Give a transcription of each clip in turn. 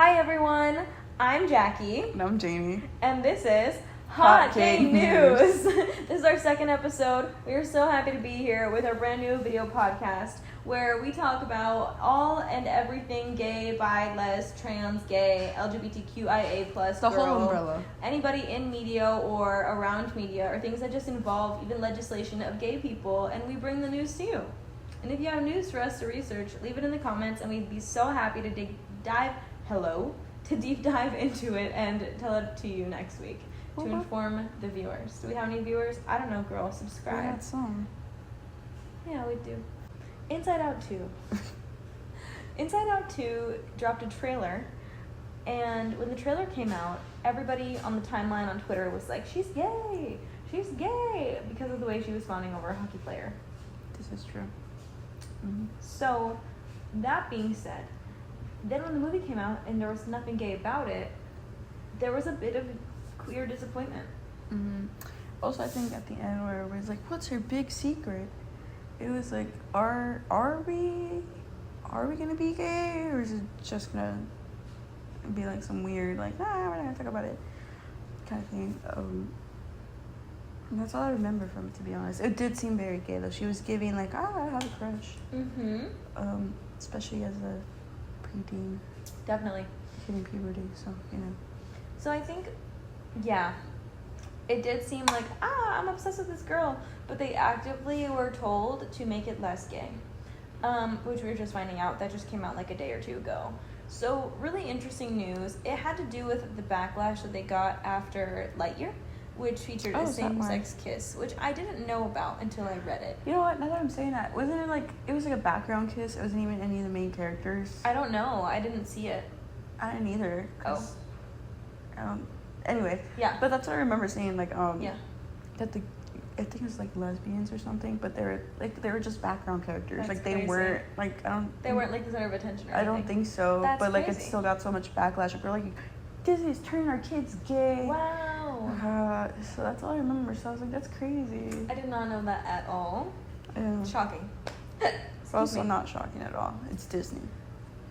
Hi everyone, I'm Jackie. And I'm Jamie. And this is Hot Gay News. This is our second episode. We are so happy to be here with our brand new video podcast where we talk about all and everything gay, bi, les, trans, gay, LGBTQIA+, The girl, whole umbrella. Anybody in media or around media or things that just involve even legislation of gay people, and we bring the news to you. And if you have news for us to research, leave it in the comments and we'd be so happy to deep dive into it and tell it to you next week to inform the viewers. Do we have any viewers? I don't know, girl. Subscribe. We got some. Yeah, we do. Inside Out 2. Inside Out 2 dropped a trailer, and when the trailer came out, everybody on the timeline on Twitter was like, she's gay! She's gay! Because of the way she was fawning over a hockey player. This is true. Mm-hmm. So, that being said, then when the movie came out and there was nothing gay about it, there was a bit of queer disappointment. Mm-hmm. Also, I think at the end where it was like, what's her big secret? It was like, are we gonna be gay, or is it just gonna be like some weird, like, we're not gonna talk about it kind of thing. And that's all I remember from it, to be honest. It did seem very gay though. She was giving like, I have a crush. Mm-hmm. Especially as a preteen. Definitely. Hitting puberty, so, you know. So I think, yeah, it did seem like, I'm obsessed with this girl, but they actively were told to make it less gay, which we were just finding out. That just came out like a day or two ago. So really interesting news. It had to do with the backlash that they got after Lightyear, which featured a same-sex kiss, which I didn't know about until I read it. You know what? Now that I'm saying that, wasn't it like, it was like a background kiss? It wasn't even any of the main characters. I don't know. I didn't see it. I didn't either. Anyway. Yeah. But that's what I remember seeing, like, yeah. That I think it was like lesbians or something, but they were just background characters. That's like they crazy. weren't like They weren't like the center of attention or anything. I don't think so. That's but like crazy. it still got so much backlash. Like, we're like, Disney's turning our kids gay. Wow. So that's all I remember. So I was like, that's crazy. I did not know that at all. Yeah. Shocking. Also not shocking at all. It's Disney.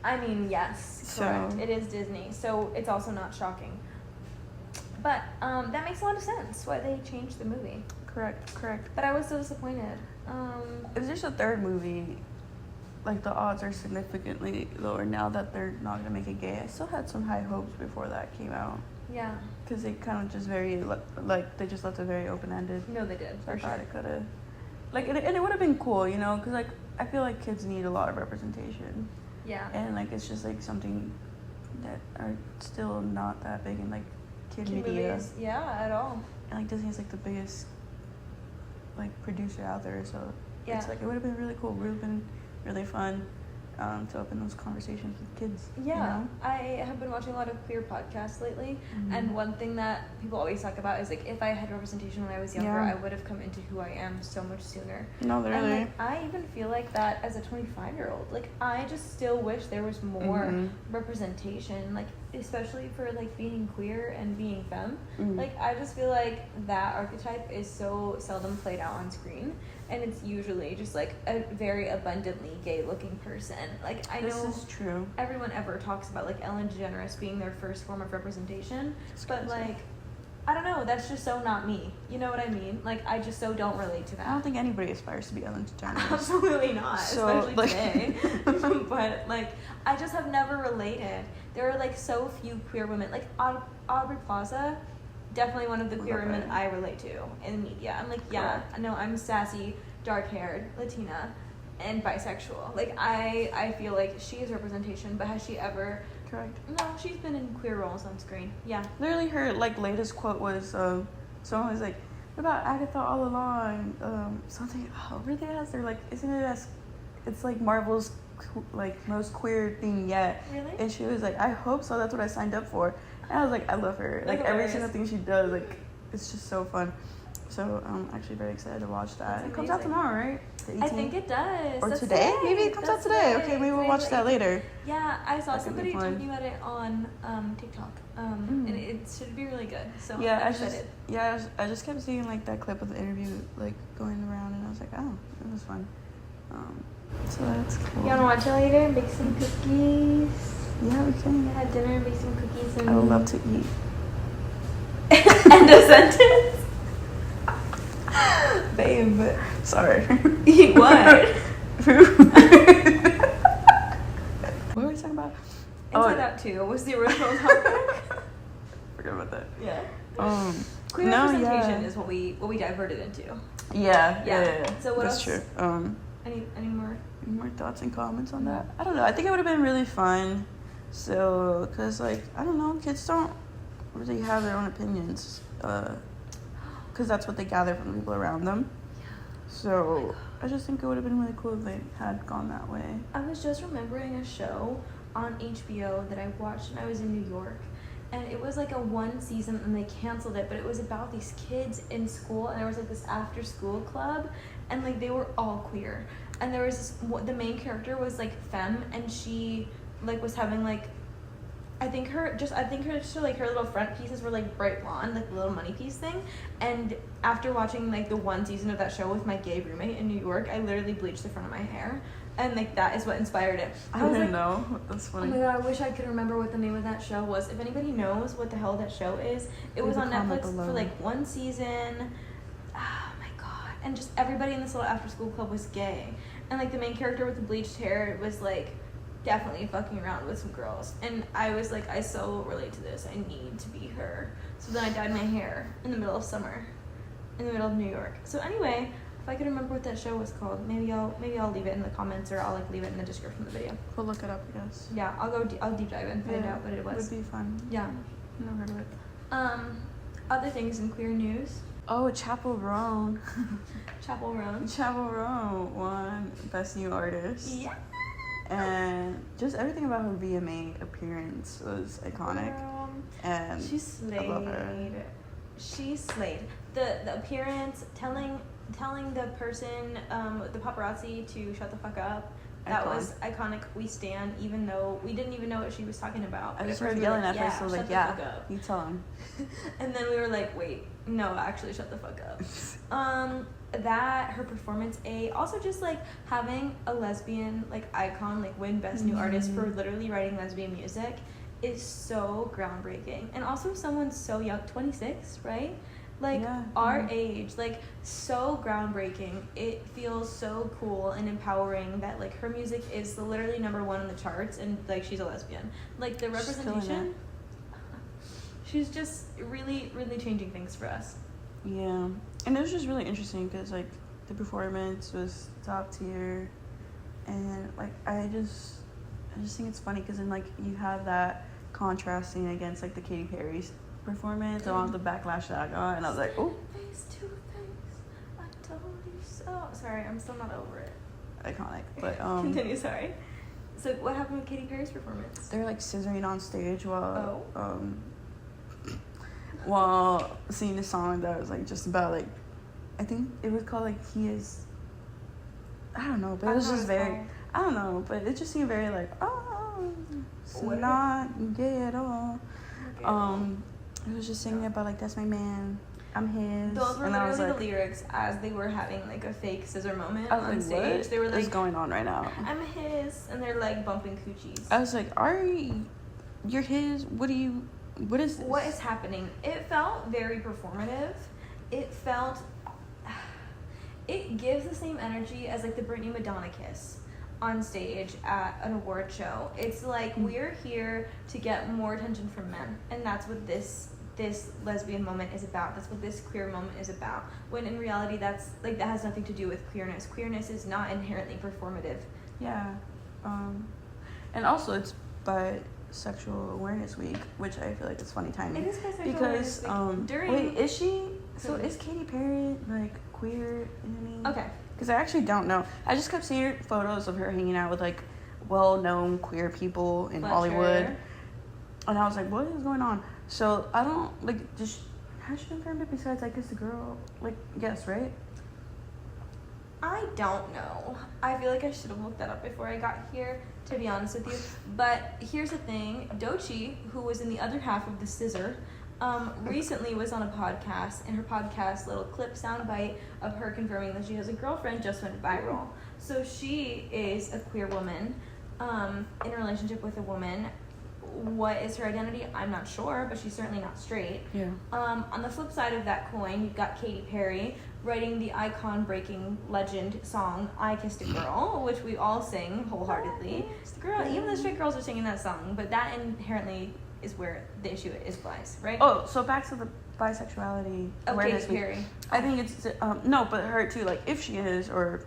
I mean, yes, correct. It is Disney, so it's also not shocking. But that makes a lot of sense why they changed the movie. Correct. But I was so disappointed. If there's a third movie, like, the odds are significantly lower now that they're not gonna make it gay. I still had some high hopes before that came out. Yeah. Because they kind of just they just left it very open-ended. No, they did. So I thought it could have, like, and it would have been cool, you know, because, like, I feel like kids need a lot of representation. Yeah. And, like, it's just, like, something that are still not that big in, like, kid media. Movies. Yeah, at all. And, like, Disney's, like, the biggest, like, producer out there, so it's, like, it would have been really cool. It would have been really fun to open those conversations with kids. Yeah, you know? I have been watching a lot of queer podcasts lately, Mm-hmm. and one thing that people always talk about is, like, if I had representation when I was younger, I would have come into who I am so much sooner. No, literally. And, like, I even feel like that as a 25-year-old. Like, I just still wish there was more representation, like, especially for, like, being queer and being femme. Like, I just feel like that archetype is so seldom played out on screen, and it's usually just, like, a very abundantly gay-looking person. Like, I know this is true. everyone ever talks about, like, Ellen DeGeneres being their first form of representation, but, like, I don't know, that's just so not me. You know what I mean? Like, I just so don't relate to that. I don't think anybody aspires to be Ellen DeGeneres. Absolutely not, So, especially like today. But, like, I just have never related. There are, like, so few queer women. Like, Aubrey Plaza, definitely one of the queer women I relate to in media. I'm like, yeah, no, I'm sassy, dark-haired, Latina, and bisexual. Like, I feel like she is representation, but has she ever... Correct. No, she's been in queer roles on screen. Yeah. Literally, her, like, latest quote was, someone was like, what about Agatha all along? Something, really has, they're like, isn't it as, it's like Marvel's, like, most queer thing yet. Really? And she was like, I hope so, that's what I signed up for. And I was like, I love her. Like, every single thing she does, like, it's just so fun. So I'm actually very excited to watch that. It comes out tomorrow, right? I think it does. Or today? Maybe it comes out today. Okay, maybe we'll watch that later. Yeah, I saw somebody talking about it on TikTok. And it should be really good. So yeah, I'm excited. I just kept seeing, like, that clip of the interview, like, going around, and I was like, oh, it was fun. So that's cool. You wanna watch it later? Make some cookies. Yeah, we can. We had dinner, make some cookies, and I would love to eat. End of sentence. Babe. Sorry. Eat what? What were we talking about? Inside Out 2 was the original topic. Forgot about that. Yeah. No, Queer representation yeah. is what we diverted into. Yeah. So what That's else? true. Any more? Any more thoughts and comments on that? I don't know. I think it would have been really fun. So, because, like, I don't know, kids don't really have their own opinions. Because that's what they gather from the people around them. So, I just think it would have been really cool if they had gone that way. I was just remembering a show on HBO that I watched when I was in New York. And it was like a one season and they canceled it, but it was about these kids in school, and there was like this after school club, and like they were all queer. And there was this, the main character was like femme, and she like was having like, I think her little front pieces were like bright blonde, like the little money piece thing. And after watching like the one season of that show with my gay roommate in New York, I literally bleached the front of my hair. And like that is what inspired it. I didn't know. That's funny. Oh my god, I wish I could remember what the name of that show was. If anybody knows what the hell that show is, it was on Netflix for like one season. Oh my god. And just everybody in this little after school club was gay. And like the main character with the bleached hair was like definitely fucking around with some girls. And I was like, I so relate to this. I need to be her. So then I dyed my hair in the middle of summer. In the middle of New York. So anyway, if I could remember what that show was called, maybe I'll leave it in the comments, or I'll like leave it in the description of the video. We'll look it up, I guess. Yeah, I'll deep dive and find out what it was. It would be fun. Yeah. Never heard of it. Other things in queer news. Oh, Chappell Roan. Chappell Roan. Chappell Roan won Best New Artist. Yeah. And just everything about her VMA appearance was iconic. And she slayed. I love her. She slayed. The appearance, telling the person, the paparazzi to shut the fuck up. That was iconic. We stand, even though we didn't even know what she was talking about. I just heard yelling at her, so I was like, yeah, you tell him. And then we were like, wait, no, actually shut the fuck up. That, her performance, also just like having a lesbian like icon like win Best New Artist for literally writing lesbian music is so groundbreaking. And also someone so young, 26, right? Like our age, like so groundbreaking. It feels so cool and empowering that like her music is literally number one on the charts, and like she's a lesbian. Like the representation, she's just really, really changing things for us. Yeah, and it was just really interesting because like the performance was top tier, and like I just think it's funny because then like you have that contrasting against like the Katy Perry's performance and all the backlash that I got, and I was like, oh, face to face, I told you so. Sorry, I'm still not over it. Iconic. But continue. Sorry. So what happened with Katy Perry's performance? They're like scissoring on stage while singing a song that was like just about like, I think it was called like He Is, I don't know, but it was just very, I don't know, but it just seemed very like, oh, it's not gay at all. It was just singing about like, that's my man, I'm his. Those were and literally the lyrics as they were having like a fake scissor moment on like, stage. What they were like, is going on right now? I'm his, and they're like bumping coochies. I was like, you're his? What is this? What is happening? It felt very performative. It gives the same energy as like the Britney Madonna kiss on stage at an award show. It's like we're here to get more attention from men, and that's what this lesbian moment is about. That's what this queer moment is about. When in reality, that's like that has nothing to do with queerness. Queerness is not inherently performative. Yeah, and also it's Bisexual Awareness Week, which I feel like it's funny timing. It is Bisexual because Awareness Week. wait, is she? So is Katy Perry like queer? You know what I mean? Okay. Because I actually don't know. I just kept seeing photos of her hanging out with like well-known queer people in Hollywood, and I was like, what is going on? So I don't like. Has she confirmed it? Besides, I guess the girl. Like, yes, right? I don't know. I feel like I should have looked that up before I got here, to be honest with you. But here's the thing: Doechii, who was in the other half of the scissor, recently was on a podcast, and her podcast little clip soundbite of her confirming that she has a girlfriend just went viral. So she is a queer woman, in a relationship with a woman. what is her identity? I'm not sure, but she's certainly not straight. Yeah. On the flip side of that coin, you've got Katy Perry writing the icon-breaking legend song "I Kissed a Girl," which we all sing wholeheartedly. Girl, even the straight girls are singing that song, but that inherently is where the issue lies, right? Oh, so back to the bisexuality awareness Katy Perry. I think it's no, but her too. Like, if she is, or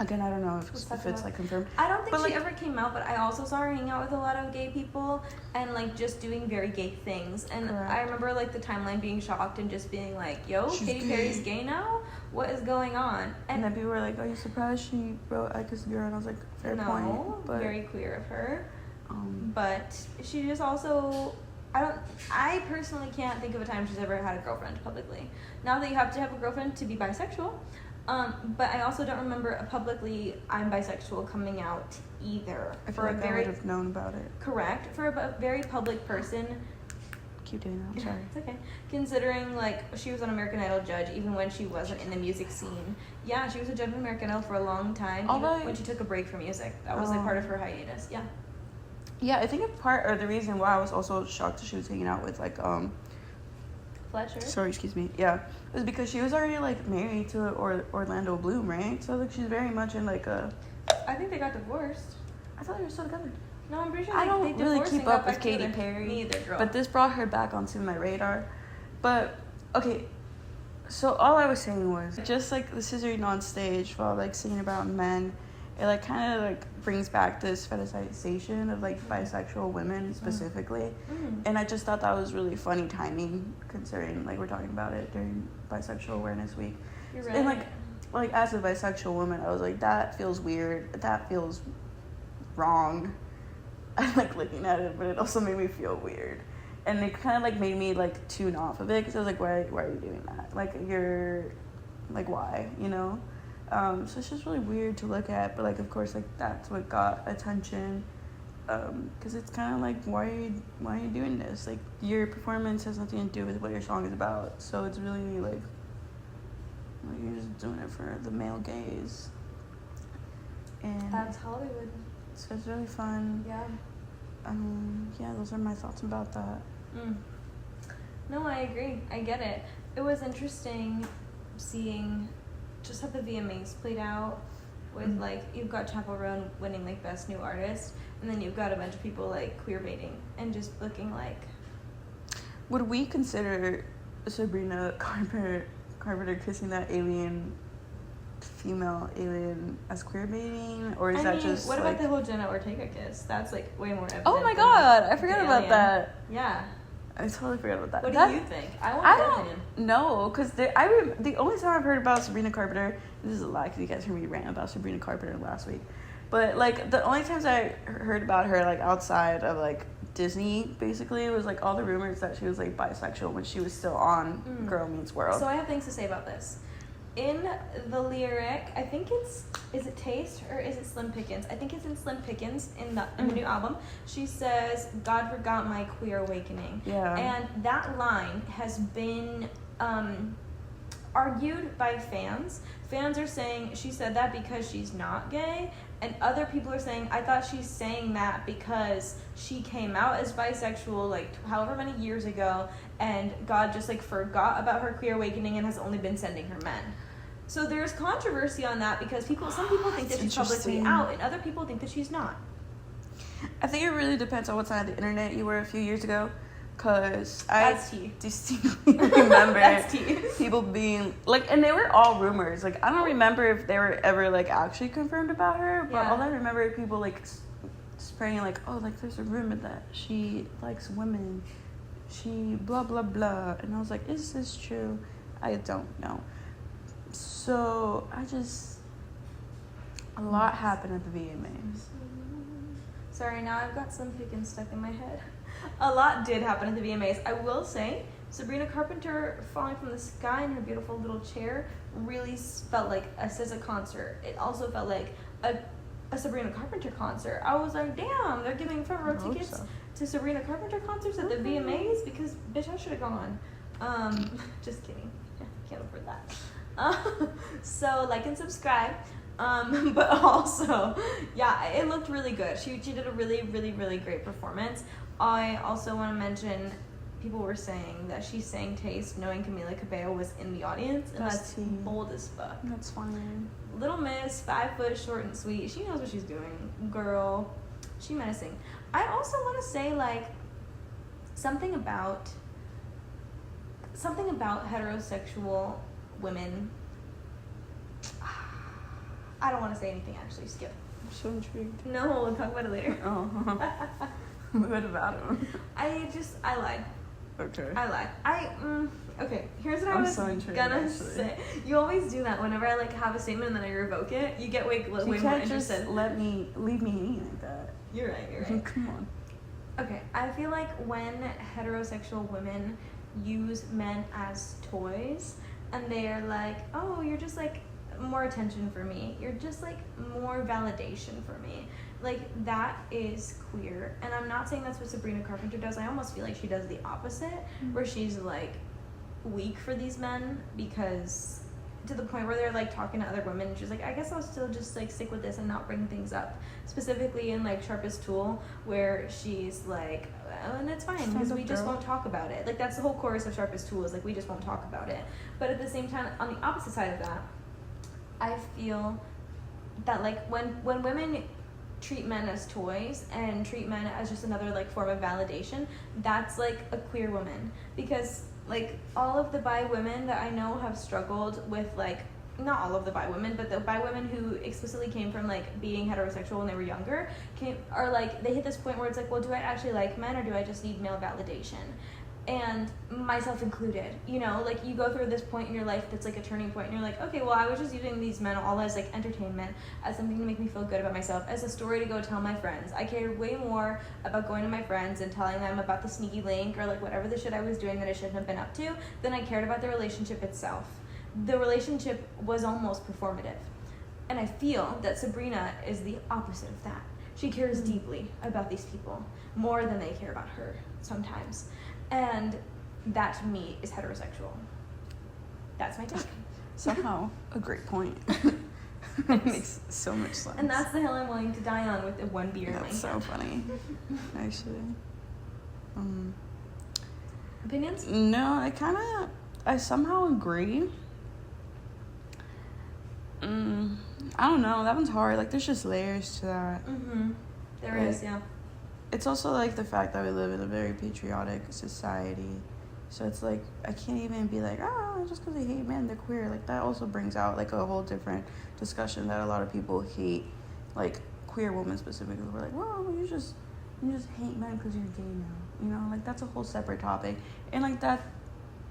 again, I don't know if it's like confirmed. I don't think but, she like, ever came out, but I also saw her hanging out with a lot of gay people and like just doing very gay things. And correct. I remember like the timeline being shocked and just being like, "Yo, She's Katy gay. Perry's gay now? What is going on?" And then people were like, "Are you surprised she wrote I Kissed a Girl?" And I was like, "Fair point." But very queer of her. But she just also, I personally can't think of a time she's ever had a girlfriend publicly. Now that you have to have a girlfriend to be bisexual, but I also don't remember a publicly I'm bisexual coming out either. I feel like I would have known about it. Correct. For a very public person. Keep doing that, I'm sorry. It's okay. Considering, like, she was an American Idol judge even when she wasn't in the music scene. Yeah, she was a judge of American Idol for a long time, even when she took a break from music. That was, like, part of her hiatus. Yeah. Yeah, I think a part, or the reason why I was also shocked that she was hanging out with, like, Fletcher? Sorry, excuse me. Yeah. It was because she was already, like, married to Orlando Bloom, right? So, like, she's very much in, like, a... I think they got divorced. I thought they were still together. No, I'm pretty sure I don't they really divorced keep and got up with back Katy together. Perry. Me either, girl. But this brought her back onto my radar. But, okay, so all I was saying was, just, like, the scissoring on stage while, like, singing about men, it, like, kind of, like, brings back this fetishization of, like, bisexual women specifically. And I just thought that was really funny timing, considering, like, we're talking about it during Bisexual Awareness Week. You're right. And, like as a bisexual woman, I was like, that feels weird. That feels wrong. I like looking at it, but it also made me feel weird. And it kind of, like, made me, like, tune off of it, because I was like, why are you doing that? Like, you're, like, why, you know? So it's just really weird to look at, but, like, of course, like, that's what got attention, because it's kind of like, why are you doing this? Like, your performance has nothing to do with what your song is about, so it's really, like you're just doing it for the male gaze. And that's Hollywood. So it's really fun. Yeah. Yeah, those are my thoughts about that. No, I agree. I get it. It was interesting seeing just how the VMAs played out with, like, you've got Chappell Roan winning, like, Best New Artist, and then you've got a bunch of people, like, queer baiting and just looking like... Would we consider Sabrina Carpenter kissing that female alien as queer baiting, or is that just what like... about the whole Jenna Ortega kiss? That's, like, way more evident. Oh my god, I forgot about that. Yeah. I totally forgot about that. What do you think? I don't know, because the only time I've heard about Sabrina Carpenter, this is a lie because you guys heard me rant about Sabrina Carpenter last week, but, like, the only times I heard about her, like, outside of, like, Disney, basically, was, like, all the rumors that she was, like, bisexual when she was still on Girl Meets World. So I have things to say about this. In the lyric, I think is it Taste or is it Slim Pickens? I think it's in Slim Pickens in the new album. She says, "God forgot my queer awakening." Yeah. And that line has been argued by fans. Fans are saying she said that because she's not gay, and other people are saying, I thought she's saying that because she came out as bisexual, like, however many years ago, and God just, like, forgot about her queer awakening and has only been sending her men. So there's controversy on that because some people think that she's publicly out, and other people think that she's not. I think it really depends on what side of the internet you were a few years ago, because I distinctly remember people being, like, and they were all rumors. Like, I don't remember if they were ever, like, actually confirmed about her, but all I remember is people, like, spraying, like, oh, like, there's a rumor that she likes women, she blah, blah, blah. And I was like, is this true? I don't know. So, a lot happened at the VMAs. Sorry, now I've got Slim Pickens stuck in my head. A lot did happen at the VMAs. I will say, Sabrina Carpenter falling from the sky in her beautiful little chair really felt like a SZA concert. It also felt like a Sabrina Carpenter concert. I was like, damn, they're giving front row tickets to Sabrina Carpenter concerts at the VMAs because, bitch, I should have gone. Just kidding. Can't afford that. So, like and subscribe. But also, yeah, it looked really good. She did a really, really, really great performance. I also want to mention, people were saying that she sang Taste knowing Camila Cabello was in the audience, and that's bold as fuck. That's funny. Little Miss, 5 foot, short and sweet. She knows what she's doing. Girl, she menacing. I also want to say, like, something about heterosexual women. I don't want to say anything, actually. Skip. I'm so intrigued. No, we'll talk about it later. Oh. What about him? I lied. Okay. I lied. Okay, here's what I I'm was so intrigued, gonna actually. say. You always do that whenever I, like, have a statement and then I revoke it. You get way more interested. Just leave me hanging like that. You're right. Come on. Okay, I feel like when heterosexual women use men as toys and they're like, oh, you're just like more attention for me, you're just like more validation for me, like, that is queer. And I'm not saying that's what Sabrina Carpenter does. I almost feel like she does the opposite, where she's like weak for these men, because to the point where they're like talking to other women and she's like, I guess I'll still just like stick with this and not bring things up, specifically in like Sharpest Tool, where she's like, oh, and it's fine because we just won't talk about it. Like, that's the whole chorus of Sharpest Tool, is like, we just won't talk about it. But at the same time, on the opposite side of that, I feel that like when women treat men as toys and treat men as just another like form of validation, that's like a queer woman. Because like all of the bi women that I know have struggled with, like, not all of the bi women, but the bi women who explicitly came from like being heterosexual when they were younger are like, they hit this point where it's like, well, do I actually like men, or do I just need male validation? And myself included, you know, like, you go through this point in your life that's like a turning point, and you're like, okay, well, I was just using these men all as like entertainment, as something to make me feel good about myself, as a story to go tell my friends. I cared way more about going to my friends and telling them about the sneaky link or like whatever the shit I was doing that I shouldn't have been up to than I cared about the relationship itself. The relationship was almost performative. And I feel that Sabrina is the opposite of that. She cares deeply about these people, more than they care about her sometimes. And that to me is heterosexual. That's my take. Somehow a great point. Makes so much sense. And that's the hill I'm willing to die on with the one beer in my hand. That's so funny, actually. Opinions? No, I somehow agree. I don't know, that one's hard. Like, there's just layers to that. There is, yeah. It's also like the fact that we live in a very patriotic society, so it's like I can't even be like, just because they hate men, they're queer. Like, that also brings out like a whole different discussion that a lot of people hate, like queer women specifically. We're like, well, you just hate men because you're gay now, you know? Like, that's a whole separate topic, and like that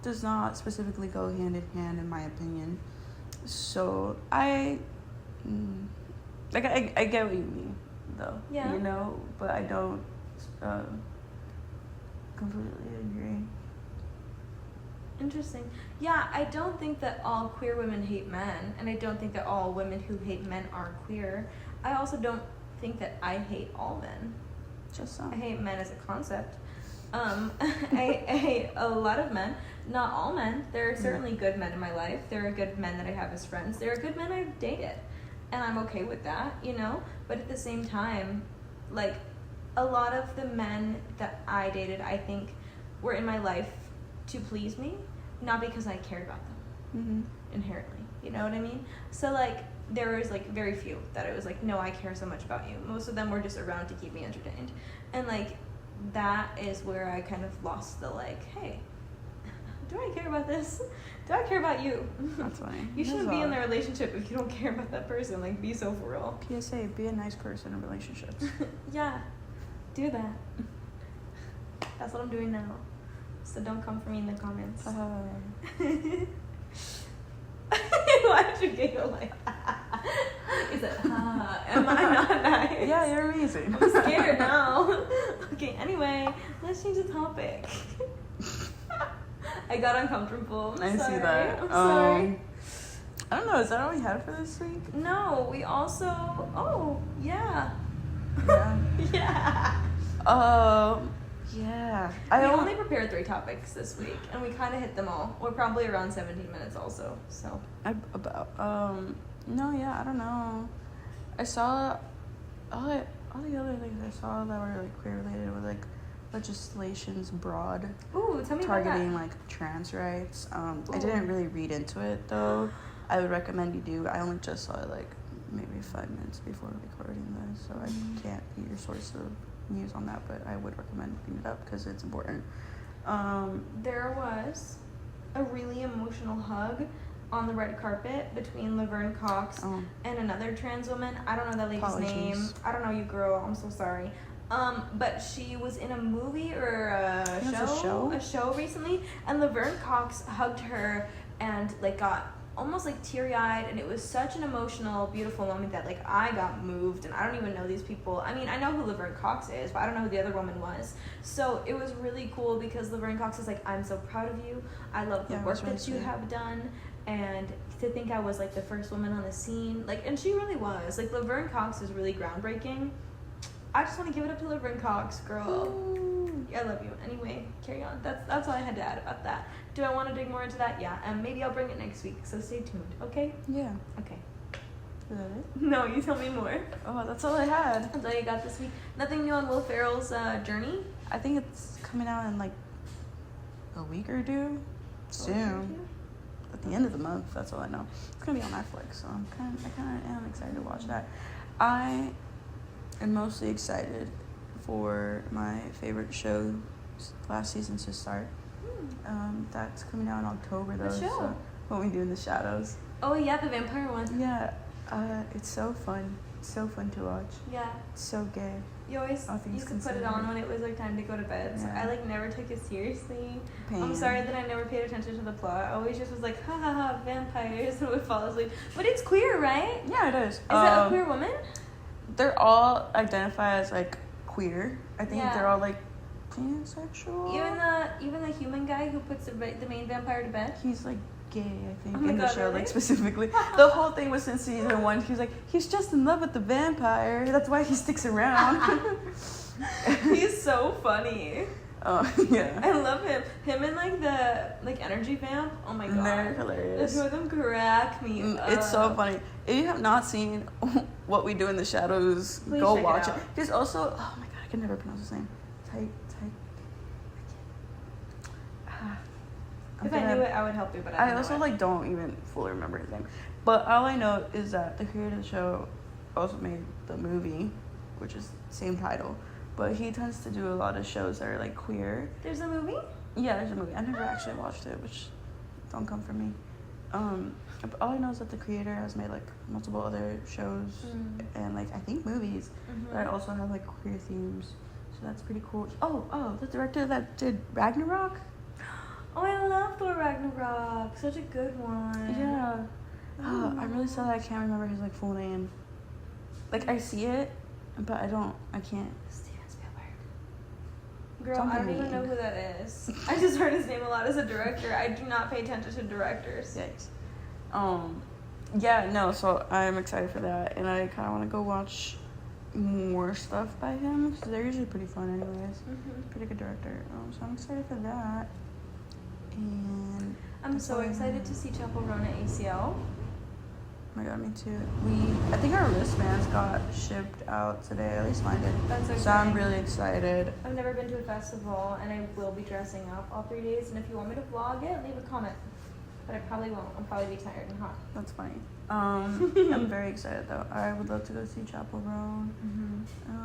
does not specifically go hand in hand, in my opinion. So I get what you mean, though. Yeah. You know, but I don't completely agree. Interesting. Yeah, I don't think that all queer women hate men, and I don't think that all women who hate men are queer. I also don't think that I hate all men. Just some. I hate men as a concept. I hate a lot of men, not all men. There are certainly good men in my life. There are good men that I have as friends. There are good men I've dated, and I'm okay with that, you know? But at the same time, like, a lot of the men that I dated, I think, were in my life to please me, not because I cared about them inherently. You know what I mean? So, like, there was, like, very few that I was like, no, I care so much about you. Most of them were just around to keep me entertained. And, like, that is where I kind of lost the, like, hey, do I care about this? Do I care about you? That's funny. You shouldn't be in a relationship if you don't care about that person. Like, be so for real. PSA, be a nice person in relationships. Yeah, do that. That's what I'm doing now. So don't come for me in the comments. Why'd you giggle like that? Is it, am I not nice? Yeah, you're amazing. I'm scared now. Okay, anyway, let's change the topic. I got uncomfortable. I see that. I'm sorry. I don't know, is that all we had for this week? No, we also, yeah. Yeah. Yeah. Yeah. We only prepared 3 topics this week, and we kind of hit them all. We're probably around 17 minutes also, so. No, yeah, I don't know. I saw all the other things I saw that were like queer related were like legislation's broad, Ooh, tell me targeting about like trans rights. I didn't really read into it though. I would recommend you do. I only just saw it like maybe 5 minutes before recording this, so I can't be your source of news on that, but I would recommend looking it up because it's important. There was a really emotional hug on the red carpet between Laverne Cox and another trans woman. I don't know that lady's name. I don't know you, girl. I'm so sorry. But she was in a movie or a show recently, and Laverne Cox hugged her and like got almost like teary-eyed, and it was such an emotional, beautiful moment that like I got moved, and I don't even know these people. I mean, I know who Laverne Cox is, but I don't know who the other woman was. So it was really cool because Laverne Cox is like, I'm so proud of you. I love the work that you have done. And to think I was like the first woman on the scene, like, and she really was. Like, Laverne Cox is really groundbreaking. I just want to give it up to Laverne Cox, girl. Ooh. I love you. Anyway, carry on. That's all I had to add about that. Do I want to dig more into that? Yeah. Maybe I'll bring it next week. So stay tuned. Okay? Yeah. Okay. Is that it? No, you tell me more. Oh, that's all I had. That's all you got this week. Nothing new on Will Ferrell's journey? I think it's coming out in like a week or two. Soon. At the end of the month, that's all I know. It's gonna be on Netflix, so I kind of am excited to watch that. I am mostly excited for my favorite show last season to start. That's coming out in October though. So What We Do in the Shadows. Oh yeah, the vampire one. Yeah, it's so fun. It's so fun to watch. Yeah. It's so gay. You always used to put it on when it was like time to go to bed. So I like never took it seriously. I'm sorry that I never paid attention to the plot. I always just was like, ha ha ha, vampires, and would fall asleep. But it's queer, right? Yeah, it is. Is it a queer woman? They're all identify as like queer. I think they're all like pansexual. Even the human guy who puts the main vampire to bed. He's like gay, I think, in the show, like specifically. The whole thing was since season 1. He was like, he's just in love with the vampire. That's why he sticks around. He's so funny. Oh yeah. I love him. Him and like the energy vamp. Oh my god. They're hilarious. The two of them crack me up. It's so funny. If you have not seen What We Do in the Shadows, please go watch it. There's also, oh my god, I can never pronounce his name. If I knew it, I would help you, but I also like don't even fully remember his name. But all I know is that the creator of the show also made the movie, which is same title. But he tends to do a lot of shows that are like queer. There's a movie? Yeah, there's a movie. I never actually watched it, which don't come from me. But all I know is that the creator has made like multiple other shows and like I think movies that also have like queer themes. So that's pretty cool. Oh, the director that did Ragnarok. Oh, I love Thor Ragnarok. Such a good one. Yeah. I'm really sad that I can't remember his like full name. Like I see it, but I can't. Steven Spielberg. Girl, I don't even know who that is. I just heard his name a lot as a director. I do not pay attention to directors. Yikes. Yeah, no, so I'm excited for that, and I kind of want to go watch more stuff by him because they're usually pretty fun anyways. Pretty good director. So I'm excited for that. And I'm so excited to see Chappell, Roan at ACL. Oh my god, me too. I think our wristbands got shipped out today, at least mine did. That's okay. So I'm really excited. I've never been to a festival, and I will be dressing up all 3 days, and if you want me to vlog it, leave a comment. But I probably won't. I'll probably be tired and hot. That's funny. I'm very excited though. I would love to go see Chappell, Roan.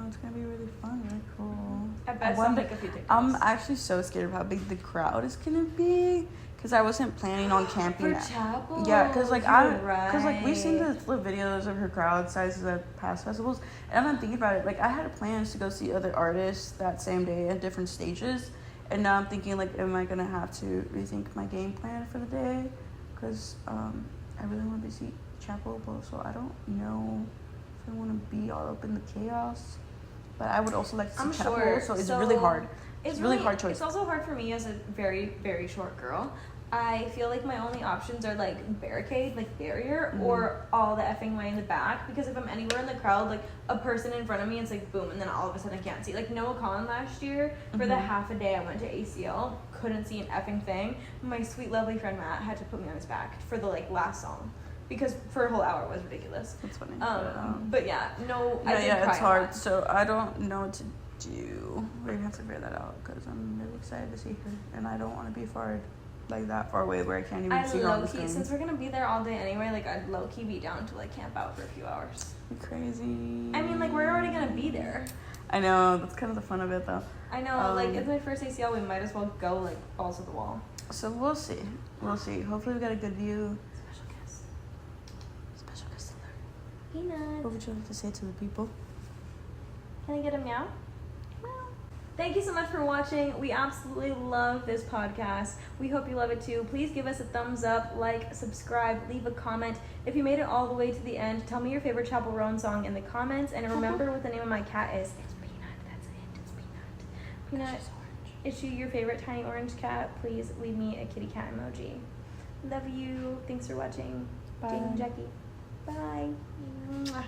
It's gonna be really fun, really cool. I bet I'll make a few TikToks. I'm actually so scared of how big the crowd is gonna be, because I wasn't planning on camping for Chappell. Yeah, because like we've seen the videos of her crowd sizes at past festivals, and I'm thinking about it. Like I had plans to go see other artists that same day at different stages. And now I'm thinking, like, am I going to have to rethink my game plan for the day? Because I really want to see Chappell, so I don't know if I want to be all up in the chaos. But I would also like to see Chappell, so it's really hard. It's really hard choice. It's also hard for me as a very, very short girl. I feel like my only options are like barricade, like barrier, or all the effing way in the back. Because if I'm anywhere in the crowd, like a person in front of me, it's like boom, and then all of a sudden I can't see. Like Noah Khan last year, for the half a day I went to ACL, couldn't see an effing thing. My sweet, lovely friend Matt had to put me on his back for the like last song. Because for a whole hour it was ridiculous. That's funny. But yeah, no, I did cry it's hard. So I don't know what to do. We're gonna have to figure that out because I'm really excited to see her, and I don't want to be that far away where I can't even see her on the screen. Since we're gonna be there all day anyway, like I'd low key be down to like camp out for a few hours. Crazy. I mean, like we're already gonna be there. I know, that's kind of the fun of it though. I know, like it's my first ACL, we might as well go like balls to the wall. So we'll see. Hopefully we got a good view. Special guest alert. Peanuts. What would you like to say to the people? Can I get a meow? Thank you so much for watching. We absolutely love this podcast. We hope you love it too. Please give us a thumbs up, like, subscribe, leave a comment. If you made it all the way to the end, tell me your favorite Chappell Roan song in the comments. And remember what the name of my cat is. It's Peanut. That's it. It's Peanut. Peanut, is she your favorite tiny orange cat? Please leave me a kitty cat emoji. Love you. Thanks for watching. Bye. Jane and Jackie. Bye. Mwah.